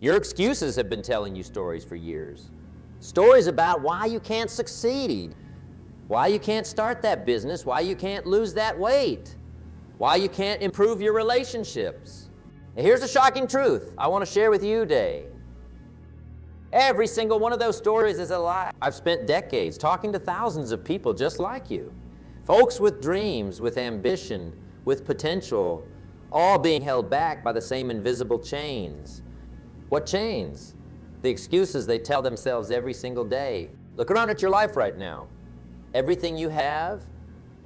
Your excuses have been telling you stories for years. Stories about why you can't succeed, why you can't start that business, why you can't lose that weight, why you can't improve your relationships. And here's the shocking truth I want to share with you today. Every single one of those stories is a lie. I've spent decades talking to thousands of people just like you. Folks with dreams, with ambition, with potential, all being held back by the same invisible chains. What chains? The excuses they tell themselves every single day. Look around at your life right now. Everything you have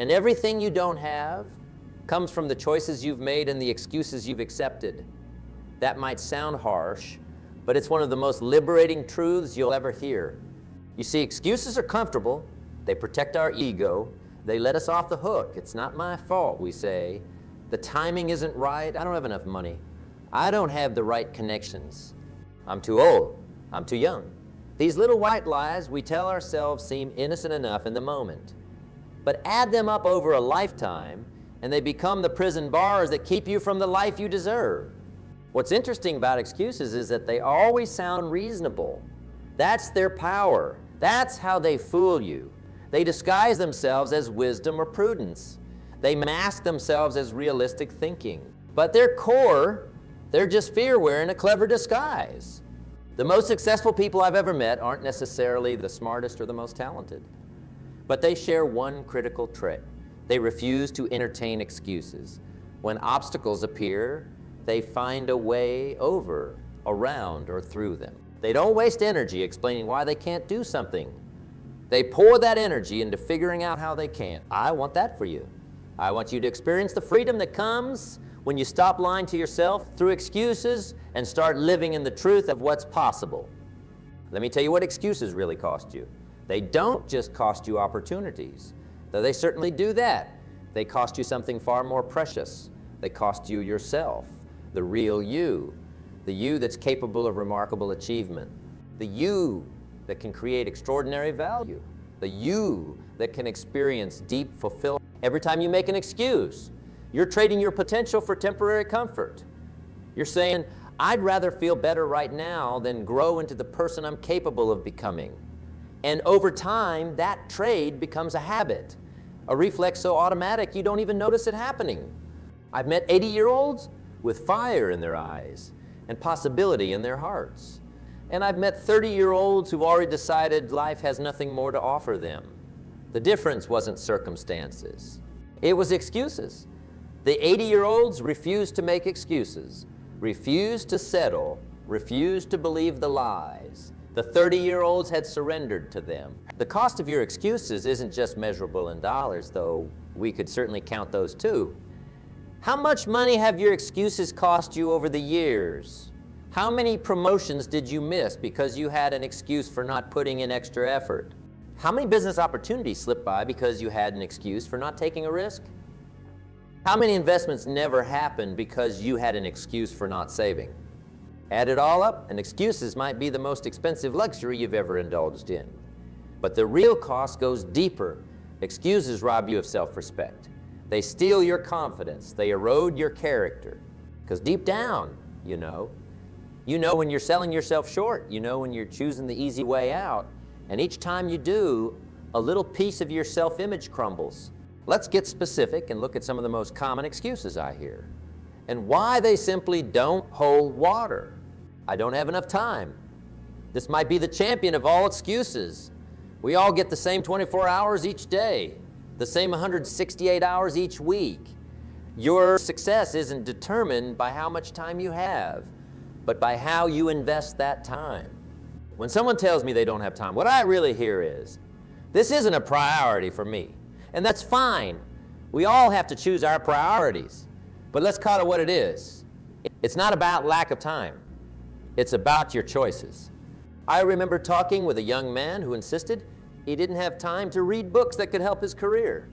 and everything you don't have comes from the choices you've made and the excuses you've accepted. That might sound harsh, but it's one of the most liberating truths you'll ever hear. You see, excuses are comfortable. They protect our ego. They let us off the hook. It's not my fault, we say. The timing isn't right. I don't have enough money. I don't have the right connections. I'm too old. I'm too young. These little white lies we tell ourselves seem innocent enough in the moment. But add them up over a lifetime, and they become the prison bars that keep you from the life you deserve. What's interesting about excuses is that they always sound reasonable. That's their power. That's how they fool you. They disguise themselves as wisdom or prudence. They mask themselves as realistic thinking. But their core, they're just fear wearing a clever disguise. The most successful people I've ever met aren't necessarily the smartest or the most talented. But they share one critical trait. They refuse to entertain excuses. When obstacles appear, they find a way over, around, or through them. They don't waste energy explaining why they can't do something. They pour that energy into figuring out how they can. I want that for you. I want you to experience the freedom that comes when you stop lying to yourself through excuses and start living in the truth of what's possible. Let me tell you what excuses really cost you. They don't just cost you opportunities, though they certainly do that. They cost you something far more precious. They cost you yourself, the real you, the you that's capable of remarkable achievement, the you that can create extraordinary value, the you that can experience deep fulfillment. Every time you make an excuse, you're trading your potential for temporary comfort. You're saying, I'd rather feel better right now than grow into the person I'm capable of becoming. And over time, that trade becomes a habit, a reflex so automatic you don't even notice it happening. I've met 80-year-olds with fire in their eyes and possibility in their hearts. And I've met 30-year-olds who've already decided life has nothing more to offer them. The difference wasn't circumstances. It was excuses. The 80-year-olds refused to make excuses, refused to settle, refused to believe the lies. The 30-year-olds had surrendered to them. The cost of your excuses isn't just measurable in dollars, though we could certainly count those too. How much money have your excuses cost you over the years? How many promotions did you miss because you had an excuse for not putting in extra effort? How many business opportunities slipped by because you had an excuse for not taking a risk? How many investments never happened because you had an excuse for not saving? Add it all up, and excuses might be the most expensive luxury you've ever indulged in. But the real cost goes deeper. Excuses rob you of self-respect. They steal your confidence. They erode your character. Because deep down, you know when you're selling yourself short. You know when you're choosing the easy way out. And each time you do, a little piece of your self-image crumbles. Let's get specific and look at some of the most common excuses I hear and why they simply don't hold water. I don't have enough time. This might be the champion of all excuses. We all get the same 24 hours each day, the same 168 hours each week. Your success isn't determined by how much time you have, but by how you invest that time. When someone tells me they don't have time, what I really hear is, this isn't a priority for me. And that's fine. We all have to choose our priorities. But let's call it what it is. It's not about lack of time. It's about your choices. I remember talking with a young man who insisted he didn't have time to read books that could help his career.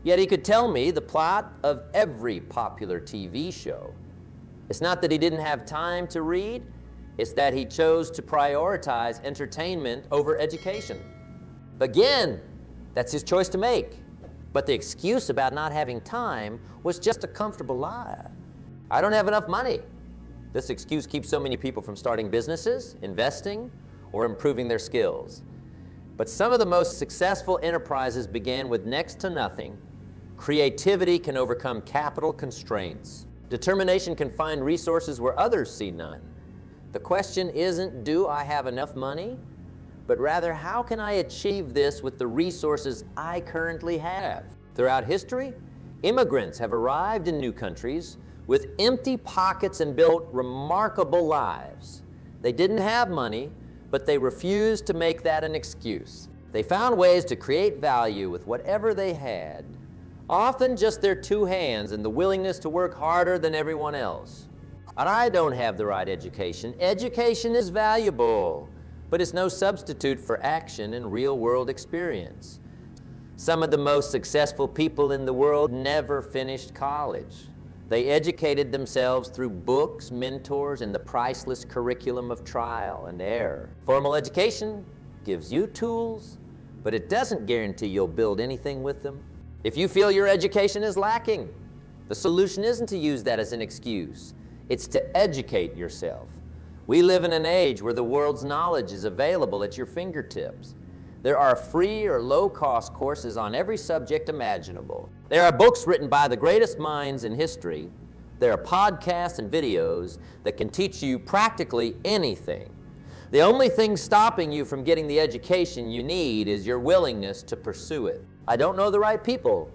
Yet he could tell me the plot of every popular TV show. It's not that he didn't have time to read, it's that he chose to prioritize entertainment over education. Again, that's his choice to make. But the excuse about not having time was just a comfortable lie. I don't have enough money. This excuse keeps so many people from starting businesses, investing, or improving their skills. But some of the most successful enterprises began with next to nothing. Creativity can overcome capital constraints. Determination can find resources where others see none. The question isn't, do I have enough money? But rather, how can I achieve this with the resources I currently have? Throughout history, immigrants have arrived in new countries with empty pockets and built remarkable lives. They didn't have money, but they refused to make that an excuse. They found ways to create value with whatever they had, often just their two hands and the willingness to work harder than everyone else. I don't have the right education. Education is valuable, but it's no substitute for action and real-world experience. Some of the most successful people in the world never finished college. They educated themselves through books, mentors, and the priceless curriculum of trial and error. Formal education gives you tools, but it doesn't guarantee you'll build anything with them. If you feel your education is lacking, the solution isn't to use that as an excuse. It's to educate yourself. We live in an age where the world's knowledge is available at your fingertips. There are free or low-cost courses on every subject imaginable. There are books written by the greatest minds in history. There are podcasts and videos that can teach you practically anything. The only thing stopping you from getting the education you need is your willingness to pursue it. I don't know the right people.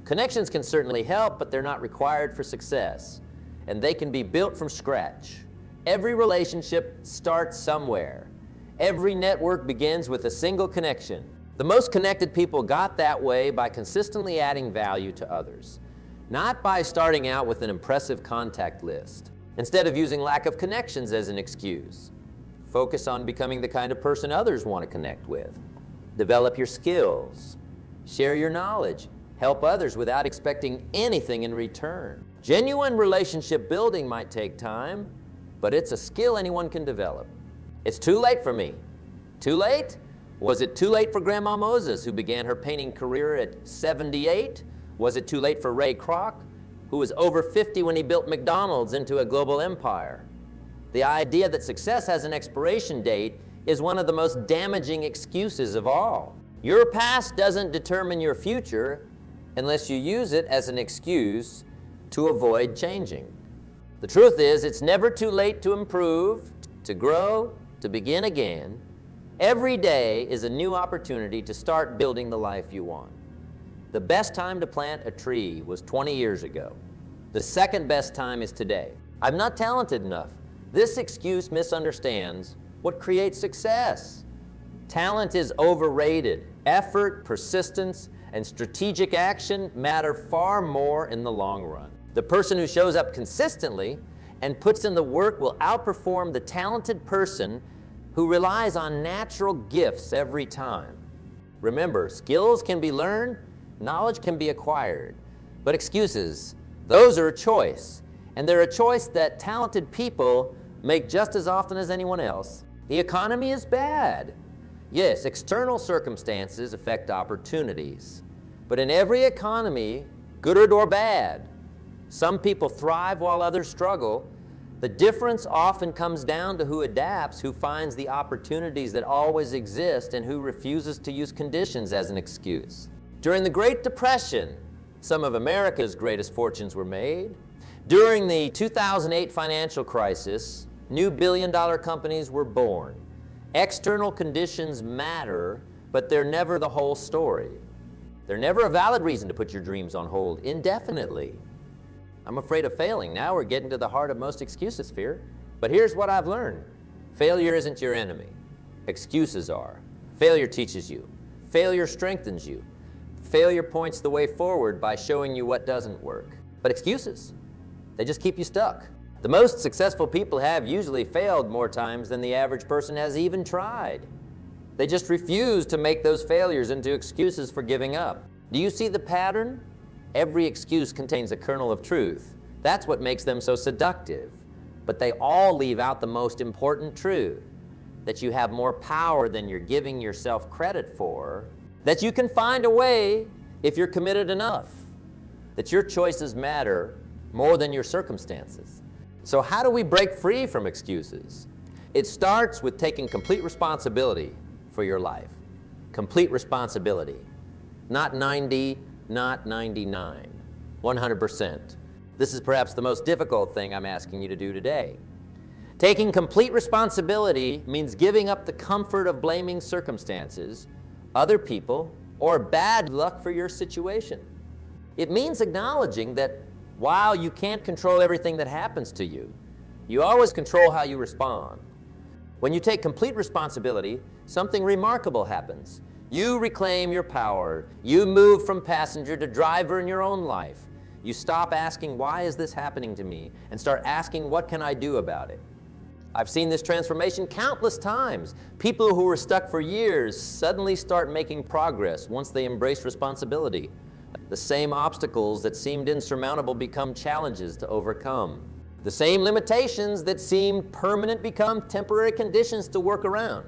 Connections can certainly help, but they're not required for success, and they can be built from scratch. Every relationship starts somewhere. Every network begins with a single connection. The most connected people got that way by consistently adding value to others, not by starting out with an impressive contact list. Instead of using lack of connections as an excuse, focus on becoming the kind of person others want to connect with. Develop your skills. Share your knowledge. Help others without expecting anything in return. Genuine relationship building might take time, but it's a skill anyone can develop. It's too late for me. Too late? Was it too late for Grandma Moses, who began her painting career at 78? Was it too late for Ray Kroc, who was over 50 when he built McDonald's into a global empire? The idea that success has an expiration date is one of the most damaging excuses of all. Your past doesn't determine your future unless you use it as an excuse to avoid changing. The truth is, it's never too late to improve, to grow, to begin again. Every day is a new opportunity to start building the life you want. The best time to plant a tree was 20 years ago. The second best time is today. I'm not talented enough. This excuse misunderstands what creates success. Talent is overrated. Effort, persistence, and strategic action matter far more in the long run. The person who shows up consistently and puts in the work will outperform the talented person who relies on natural gifts every time. Remember, skills can be learned, knowledge can be acquired, but excuses, those are a choice, and they're a choice that talented people make just as often as anyone else. The economy is bad. Yes, external circumstances affect opportunities, but in every economy, good or bad, some people thrive while others struggle. The difference often comes down to who adapts, who finds the opportunities that always exist, and who refuses to use conditions as an excuse. During the Great Depression, some of America's greatest fortunes were made. During the 2008 financial crisis, new billion-dollar companies were born. External conditions matter, but they're never the whole story. They're never a valid reason to put your dreams on hold indefinitely. I'm afraid of failing. Now we're getting to the heart of most excuses, fear. But here's what I've learned. Failure isn't your enemy. Excuses are. Failure teaches you. Failure strengthens you. Failure points the way forward by showing you what doesn't work. But excuses, they just keep you stuck. The most successful people have usually failed more times than the average person has even tried. They just refuse to make those failures into excuses for giving up. Do you see the pattern? Every excuse contains a kernel of truth. That's what makes them so seductive. But they all leave out the most important truth, that you have more power than you're giving yourself credit for, that you can find a way if you're committed enough, that your choices matter more than your circumstances. So how do we break free from excuses? It starts with taking complete responsibility for your life. Complete responsibility. Not 90, not 99. 100%. This is perhaps the most difficult thing I'm asking you to do today. Taking complete responsibility means giving up the comfort of blaming circumstances, other people, or bad luck for your situation. It means acknowledging that while you can't control everything that happens to you, you always control how you respond. When you take complete responsibility, something remarkable happens. You reclaim your power. You move from passenger to driver in your own life. You stop asking, why is this happening to me? And start asking, what can I do about it? I've seen this transformation countless times. People who were stuck for years suddenly start making progress once they embrace responsibility. The same obstacles that seemed insurmountable become challenges to overcome. The same limitations that seemed permanent become temporary conditions to work around.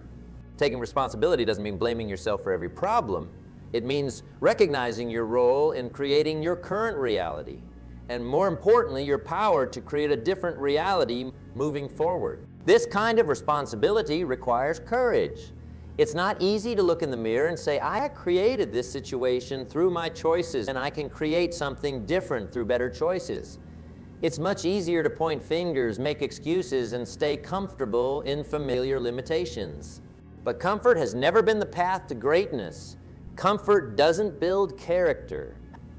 Taking responsibility doesn't mean blaming yourself for every problem. It means recognizing your role in creating your current reality, and more importantly, your power to create a different reality moving forward. This kind of responsibility requires courage. It's not easy to look in the mirror and say, I created this situation through my choices, and I can create something different through better choices. It's much easier to point fingers, make excuses, and stay comfortable in familiar limitations. But comfort has never been the path to greatness. Comfort doesn't build character.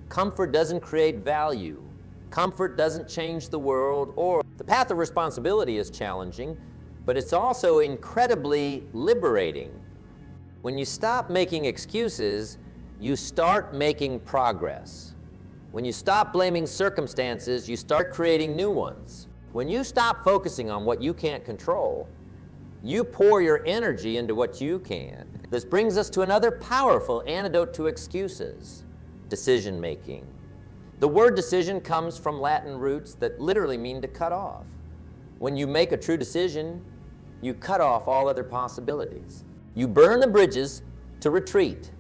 Comfort doesn't create value. Comfort doesn't change the world. Or the path of responsibility is challenging, but it's also incredibly liberating. When you stop making excuses, you start making progress. When you stop blaming circumstances, you start creating new ones. When you stop focusing on what you can't control, you pour your energy into what you can. This brings us to another powerful antidote to excuses: decision making. The word decision comes from Latin roots that literally mean to cut off. When you make a true decision, you cut off all other possibilities. You burn the bridges to retreat.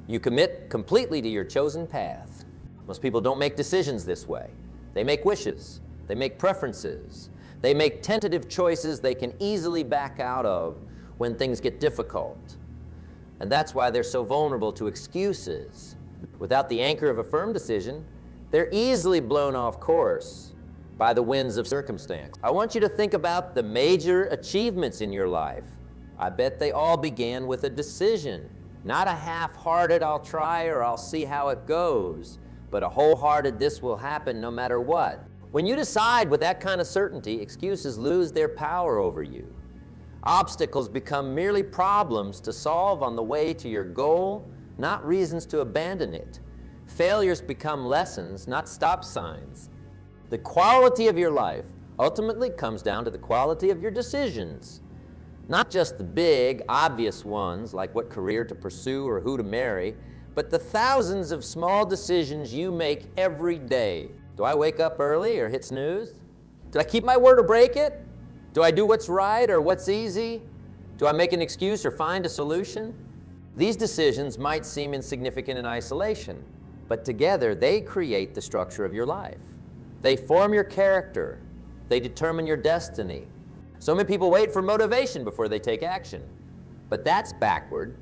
You commit completely to your chosen path. Most people don't make decisions this way. They make wishes. They make preferences. They make tentative choices they can easily back out of when things get difficult. And that's why they're so vulnerable to excuses. Without the anchor of a firm decision, they're easily blown off course by the winds of circumstance. I want you to think about the major achievements in your life. I bet they all began with a decision. Not a half-hearted, I'll try or I'll see how it goes, but a wholehearted, this will happen no matter what. When you decide with that kind of certainty, excuses lose their power over you. Obstacles become merely problems to solve on the way to your goal, not reasons to abandon it. Failures become lessons, not stop signs. The quality of your life ultimately comes down to the quality of your decisions. Not just the big, obvious ones, like what career to pursue or who to marry, but the thousands of small decisions you make every day. Do I wake up early or hit snooze? Do I keep my word or break it? Do I do what's right or what's easy? Do I make an excuse or find a solution? These decisions might seem insignificant in isolation, but together they create the structure of your life. They form your character. They determine your destiny. So many people wait for motivation before they take action, but that's backward.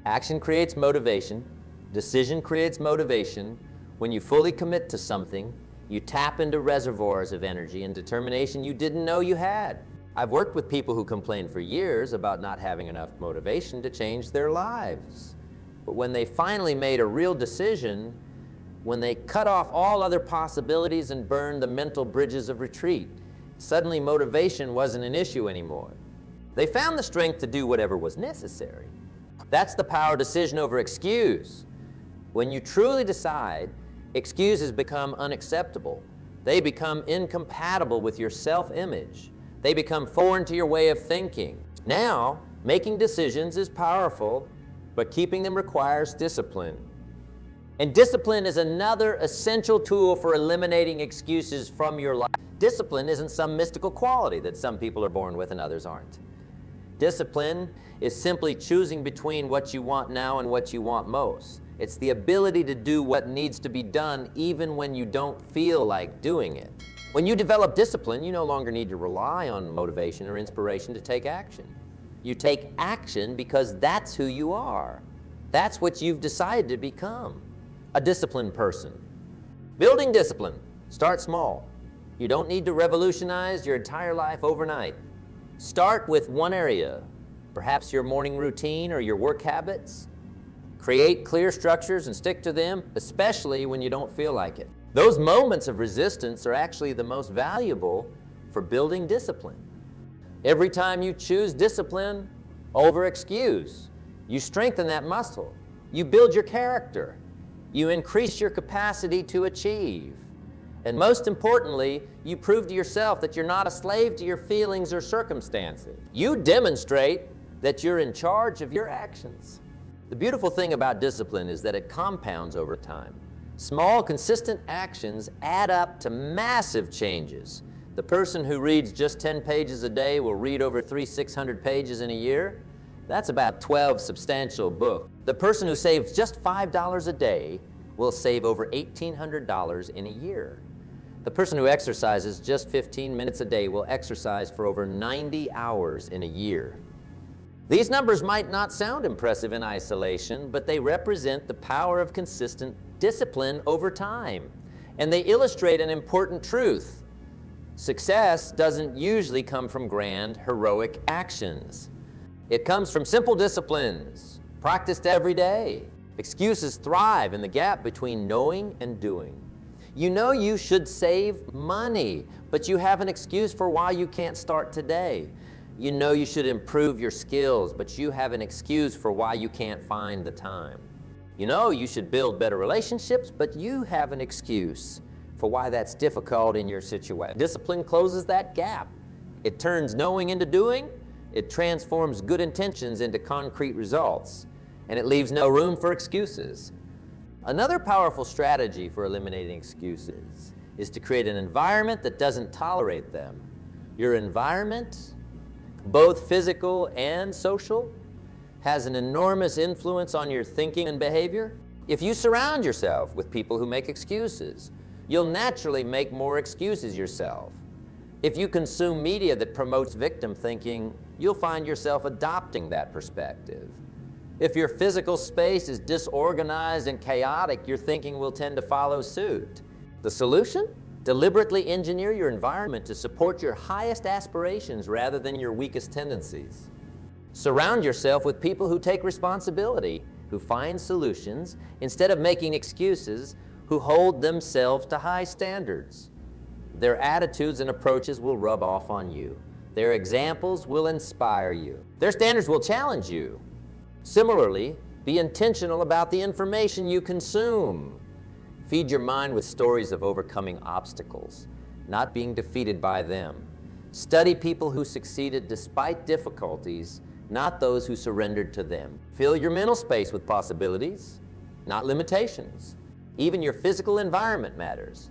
Action creates motivation. Decision creates motivation. When you fully commit to something, you tap into reservoirs of energy and determination you didn't know you had. I've worked with people who complained for years about not having enough motivation to change their lives. But when they finally made a real decision, when they cut off all other possibilities and burned the mental bridges of retreat, suddenly motivation wasn't an issue anymore. They found the strength to do whatever was necessary. That's the power of decision over excuse. When you truly decide, excuses become unacceptable. They become incompatible with your self-image. They become foreign to your way of thinking. Now, making decisions is powerful, but keeping them requires discipline. And discipline is another essential tool for eliminating excuses from your life. Discipline isn't some mystical quality that some people are born with and others aren't. Discipline is simply choosing between what you want now and what you want most. It's the ability to do what needs to be done even when you don't feel like doing it. When you develop discipline, you no longer need to rely on motivation or inspiration to take action. You take action because that's who you are. That's what you've decided to become, a disciplined person. Building discipline. Start small. You don't need to revolutionize your entire life overnight. Start with one area, perhaps your morning routine or your work habits. Create clear structures and stick to them, especially when you don't feel like it. Those moments of resistance are actually the most valuable for building discipline. Every time you choose discipline over excuse, you strengthen that muscle. You build your character. You increase your capacity to achieve. And most importantly, you prove to yourself that you're not a slave to your feelings or circumstances. You demonstrate that you're in charge of your actions. The beautiful thing about discipline is that it compounds over time. Small, consistent actions add up to massive changes. The person who reads just 10 pages a day will read over 600 pages in a year. That's about 12 substantial books. The person who saves just $5 a day will save over $1,800 in a year. The person who exercises just 15 minutes a day will exercise for over 90 hours in a year. These numbers might not sound impressive in isolation, but they represent the power of consistent discipline over time. And they illustrate an important truth. Success doesn't usually come from grand, heroic actions. It comes from simple disciplines, practiced every day. Excuses thrive in the gap between knowing and doing. You know you should save money, but you have an excuse for why you can't start today. You know you should improve your skills, but you have an excuse for why you can't find the time. You know you should build better relationships, but you have an excuse for why that's difficult in your situation. Discipline closes that gap. It turns knowing into doing. It transforms good intentions into concrete results, and it leaves no room for excuses. Another powerful strategy for eliminating excuses is to create an environment that doesn't tolerate them. Your environment, both physical and social, has an enormous influence on your thinking and behavior. If you surround yourself with people who make excuses, you'll naturally make more excuses yourself. If you consume media that promotes victim thinking, you'll find yourself adopting that perspective. If your physical space is disorganized and chaotic, your thinking will tend to follow suit. The solution? Deliberately engineer your environment to support your highest aspirations rather than your weakest tendencies. Surround yourself with people who take responsibility, who find solutions, instead of making excuses, who hold themselves to high standards. Their attitudes and approaches will rub off on you. Their examples will inspire you. Their standards will challenge you. Similarly, be intentional about the information you consume. Feed your mind with stories of overcoming obstacles, not being defeated by them. Study people who succeeded despite difficulties, not those who surrendered to them. Fill your mental space with possibilities, not limitations. Even your physical environment matters.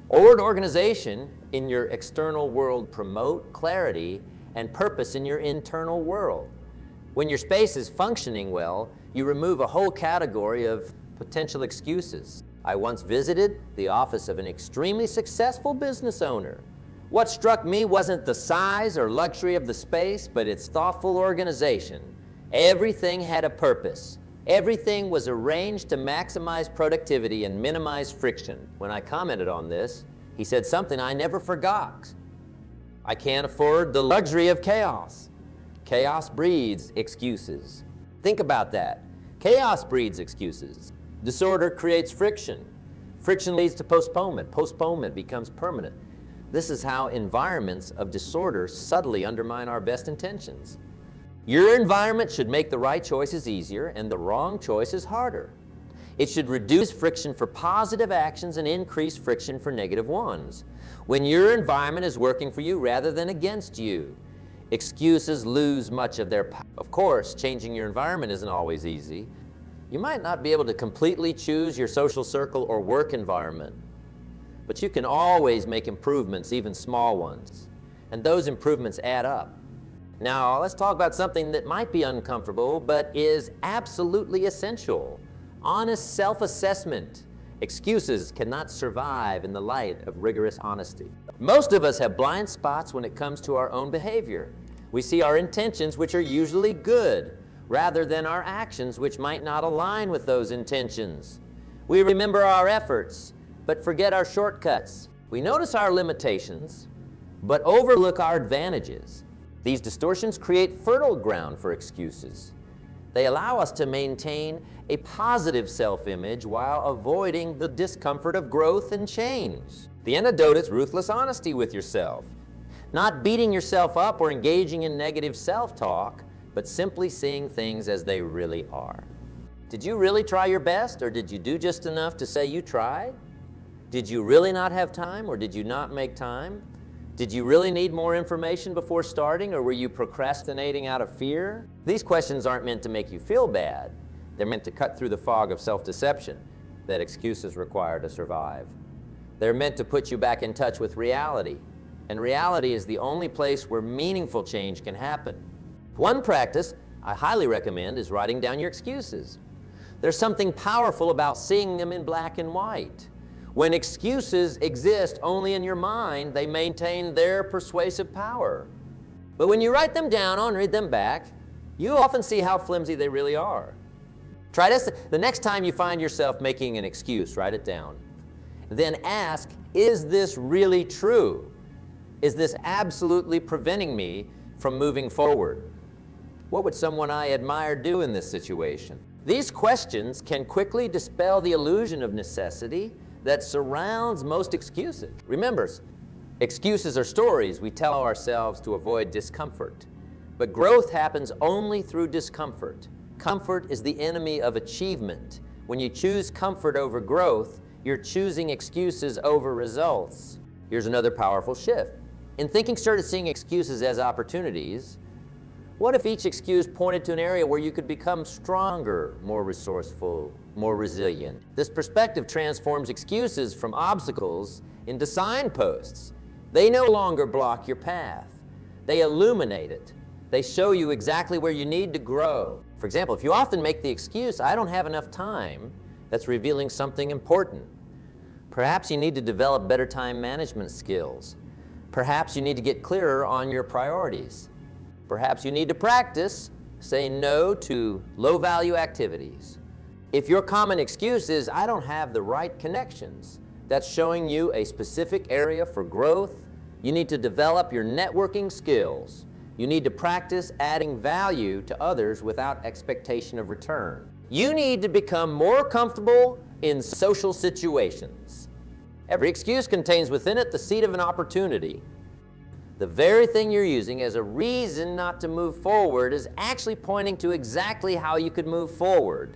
Ordered organization in your external world promote clarity and purpose in your internal world. When your space is functioning well, you remove a whole category of potential excuses. I once visited the office of an extremely successful business owner. What struck me wasn't the size or luxury of the space, but its thoughtful organization. Everything had a purpose. Everything was arranged to maximize productivity and minimize friction. When I commented on this, he said something I never forgot. I can't afford the luxury of chaos. Chaos breeds excuses. Think about that. Chaos breeds excuses. Disorder creates friction. Friction leads to postponement. Postponement becomes permanent. This is how environments of disorder subtly undermine our best intentions. Your environment should make the right choices easier and the wrong choices harder. It should reduce friction for positive actions and increase friction for negative ones. When your environment is working for you rather than against you, excuses lose much of their power. Of course, changing your environment isn't always easy. You might not be able to completely choose your social circle or work environment, but you can always make improvements, even small ones, and those improvements add up. Now, let's talk about something that might be uncomfortable, but is absolutely essential. Honest self-assessment. Excuses cannot survive in the light of rigorous honesty. Most of us have blind spots when it comes to our own behavior. We see our intentions, which are usually good, rather than our actions, which might not align with those intentions. We remember our efforts, but forget our shortcuts. We notice our limitations, but overlook our advantages. These distortions create fertile ground for excuses. They allow us to maintain a positive self-image while avoiding the discomfort of growth and change. The antidote is ruthless honesty with yourself. Not beating yourself up or engaging in negative self-talk, but simply seeing things as they really are. Did you really try your best, or did you do just enough to say you tried? Did you really not have time, or did you not make time? Did you really need more information before starting, or were you procrastinating out of fear? These questions aren't meant to make you feel bad. They're meant to cut through the fog of self-deception that excuses require to survive. They're meant to put you back in touch with reality, and reality is the only place where meaningful change can happen. One practice I highly recommend is writing down your excuses. There's something powerful about seeing them in black and white. When excuses exist only in your mind, they maintain their persuasive power. But when you write them down and read them back, you often see how flimsy they really are. Try this. The next time you find yourself making an excuse, write it down. Then ask, is this really true? Is this absolutely preventing me from moving forward? What would someone I admire do in this situation? These questions can quickly dispel the illusion of necessity that surrounds most excuses. Remember, excuses are stories we tell ourselves to avoid discomfort. But growth happens only through discomfort. Comfort is the enemy of achievement. When you choose comfort over growth, you're choosing excuses over results. Here's another powerful shift. In thinking, started seeing excuses as opportunities. What if each excuse pointed to an area where you could become stronger, more resourceful, more resilient? This perspective transforms excuses from obstacles into signposts. They no longer block your path. They illuminate it. They show you exactly where you need to grow. For example, if you often make the excuse, I don't have enough time, that's revealing something important. Perhaps you need to develop better time management skills. Perhaps you need to get clearer on your priorities. Perhaps you need to practice saying no to low-value activities. If your common excuse is, I don't have the right connections, that's showing you a specific area for growth. You need to develop your networking skills. You need to practice adding value to others without expectation of return. You need to become more comfortable in social situations. Every excuse contains within it the seed of an opportunity. The very thing you're using as a reason not to move forward is actually pointing to exactly how you could move forward.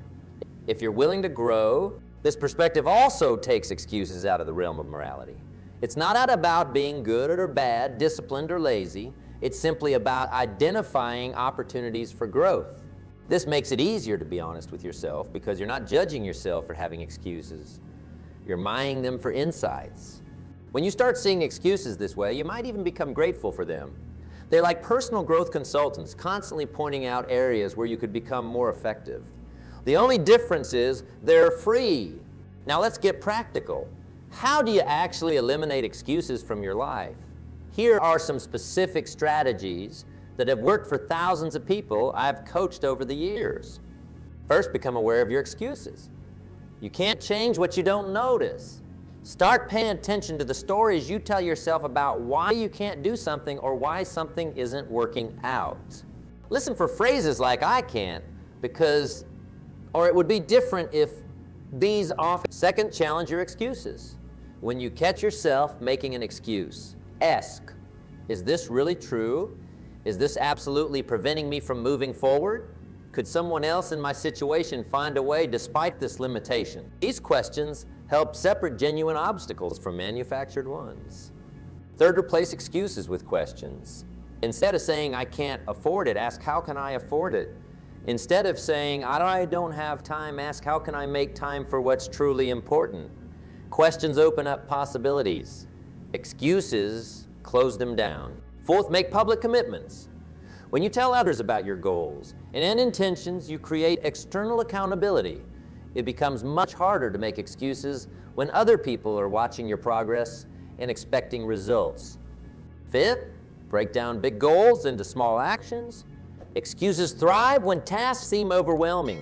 If you're willing to grow, this perspective also takes excuses out of the realm of morality. It's not about being good or bad, disciplined or lazy. It's simply about identifying opportunities for growth. This makes it easier to be honest with yourself because you're not judging yourself for having excuses. You're mining them for insights. When you start seeing excuses this way, you might even become grateful for them. They're like personal growth consultants, constantly pointing out areas where you could become more effective. The only difference is they're free. Now let's get practical. How do you actually eliminate excuses from your life? Here are some specific strategies that have worked for thousands of people I've coached over the years. First, become aware of your excuses. You can't change what you don't notice. Start paying attention to the stories you tell yourself about why you can't do something or why something isn't working out. Listen for phrases like, I can't, because, or it would be different if these often. Second, challenge your excuses. When you catch yourself making an excuse, ask, is this really true? Is this absolutely preventing me from moving forward? Could someone else in my situation find a way despite this limitation? These questions help separate genuine obstacles from manufactured ones. Third, replace excuses with questions. Instead of saying, I can't afford it, ask, how can I afford it? Instead of saying, I don't have time, ask, how can I make time for what's truly important? Questions open up possibilities. Excuses close them down. Fourth, make public commitments. When you tell others about your goals and intentions, you create external accountability. It becomes much harder to make excuses when other people are watching your progress and expecting results. Fifth, break down big goals into small actions. Excuses thrive when tasks seem overwhelming.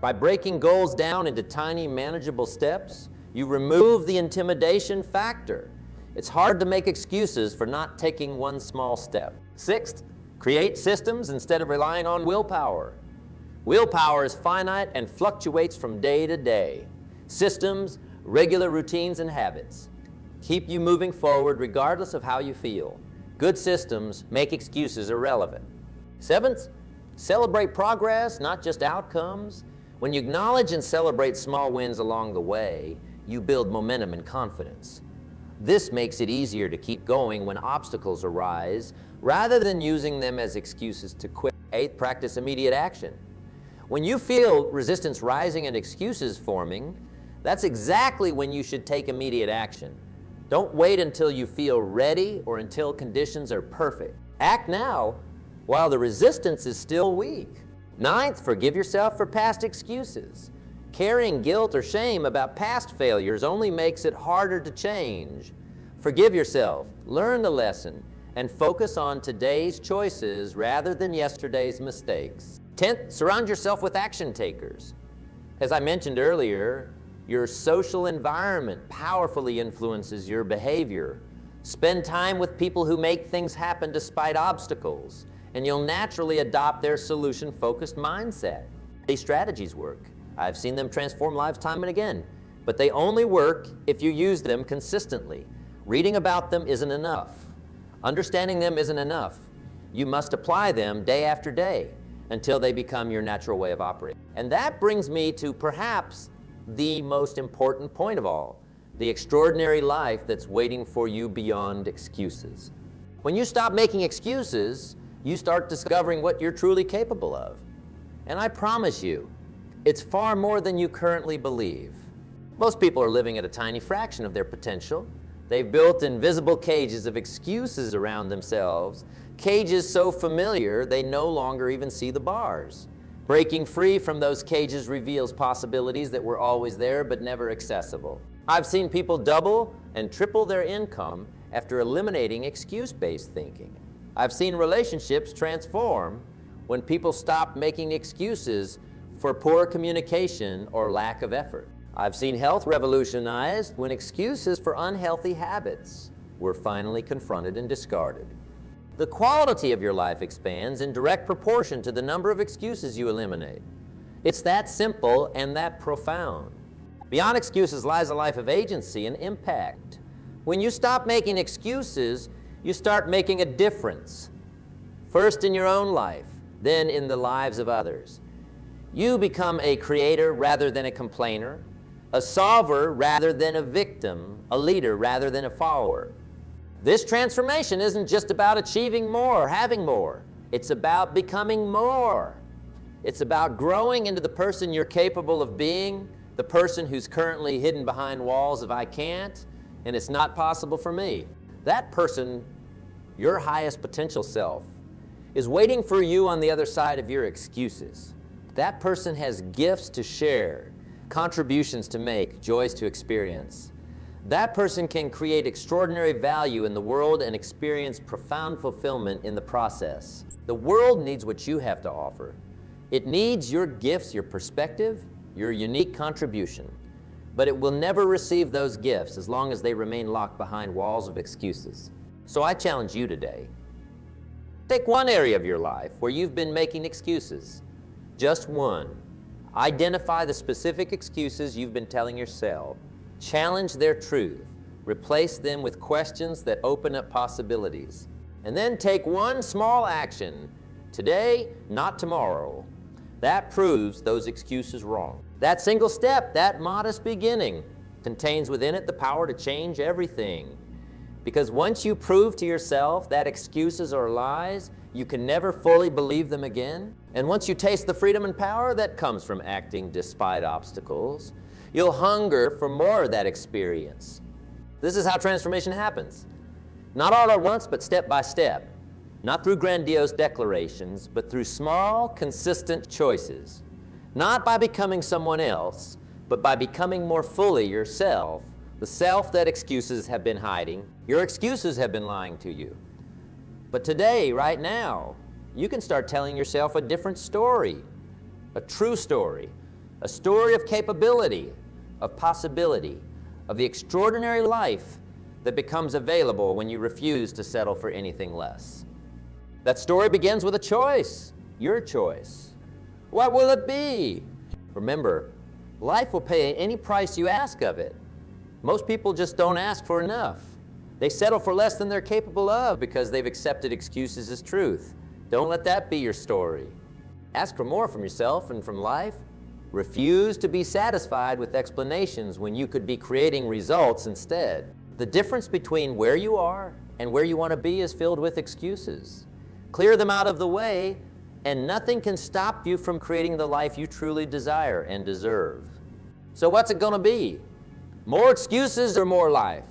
By breaking goals down into tiny, manageable steps, you remove the intimidation factor. It's hard to make excuses for not taking one small step. Sixth, create systems instead of relying on willpower. Willpower is finite and fluctuates from day to day. Systems, regular routines, and habits keep you moving forward regardless of how you feel. Good systems make excuses irrelevant. Seventh, celebrate progress, not just outcomes. When you acknowledge and celebrate small wins along the way, you build momentum and confidence. This makes it easier to keep going when obstacles arise, rather than using them as excuses to quit. Eighth, practice immediate action. When you feel resistance rising and excuses forming, that's exactly when you should take immediate action. Don't wait until you feel ready or until conditions are perfect. Act now while the resistance is still weak. Ninth, forgive yourself for past excuses. Carrying guilt or shame about past failures only makes it harder to change. Forgive yourself, learn the lesson, and focus on today's choices rather than yesterday's mistakes. 10th, surround yourself with action takers. As I mentioned earlier, your social environment powerfully influences your behavior. Spend time with people who make things happen despite obstacles, and you'll naturally adopt their solution-focused mindset. These strategies work. I've seen them transform lives time and again, but they only work if you use them consistently. Reading about them isn't enough. Understanding them isn't enough. You must apply them day after day until they become your natural way of operating. And that brings me to perhaps the most important point of all, the extraordinary life that's waiting for you beyond excuses. When you stop making excuses, you start discovering what you're truly capable of. And I promise you, it's far more than you currently believe. Most people are living at a tiny fraction of their potential. They've built invisible cages of excuses around themselves, cages so familiar they no longer even see the bars. Breaking free from those cages reveals possibilities that were always there but never accessible. I've seen people double and triple their income after eliminating excuse-based thinking. I've seen relationships transform when people stop making excuses for poor communication or lack of effort. I've seen health revolutionized when excuses for unhealthy habits were finally confronted and discarded. The quality of your life expands in direct proportion to the number of excuses you eliminate. It's that simple and that profound. Beyond excuses lies a life of agency and impact. When you stop making excuses, you start making a difference. First in your own life, then in the lives of others. You become a creator rather than a complainer, a solver rather than a victim, a leader rather than a follower. This transformation isn't just about achieving more or having more. It's about becoming more. It's about growing into the person you're capable of being, the person who's currently hidden behind walls of I can't, and it's not possible for me. That person, your highest potential self, is waiting for you on the other side of your excuses. That person has gifts to share, contributions to make, joys to experience. That person can create extraordinary value in the world and experience profound fulfillment in the process. The world needs what you have to offer. It needs your gifts, your perspective, your unique contribution. But it will never receive those gifts as long as they remain locked behind walls of excuses. So I challenge you today. Take one area of your life where you've been making excuses. Just one. Identify the specific excuses you've been telling yourself. Challenge their truth. Replace them with questions that open up possibilities. And then take one small action. Today, not tomorrow. That proves those excuses wrong. That single step, that modest beginning, contains within it the power to change everything. Because once you prove to yourself that excuses are lies, you can never fully believe them again. And once you taste the freedom and power that comes from acting despite obstacles, you'll hunger for more of that experience. This is how transformation happens. Not all at once, but step by step. Not through grandiose declarations, but through small, consistent choices. Not by becoming someone else, but by becoming more fully yourself, The self that excuses have been hiding, your excuses have been lying to you. But today, right now, you can start telling yourself a different story, a true story, a story of capability, of possibility, of the extraordinary life that becomes available when you refuse to settle for anything less. That story begins with a choice, your choice. What will it be? Remember, life will pay any price you ask of it. Most people just don't ask for enough. They settle for less than they're capable of because they've accepted excuses as truth. Don't let that be your story. Ask for more from yourself and from life. Refuse to be satisfied with explanations when you could be creating results instead. The difference between where you are and where you want to be is filled with excuses. Clear them out of the way, and nothing can stop you from creating the life you truly desire and deserve. So what's it going to be? More excuses or more life?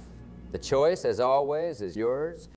The choice, as always, is yours.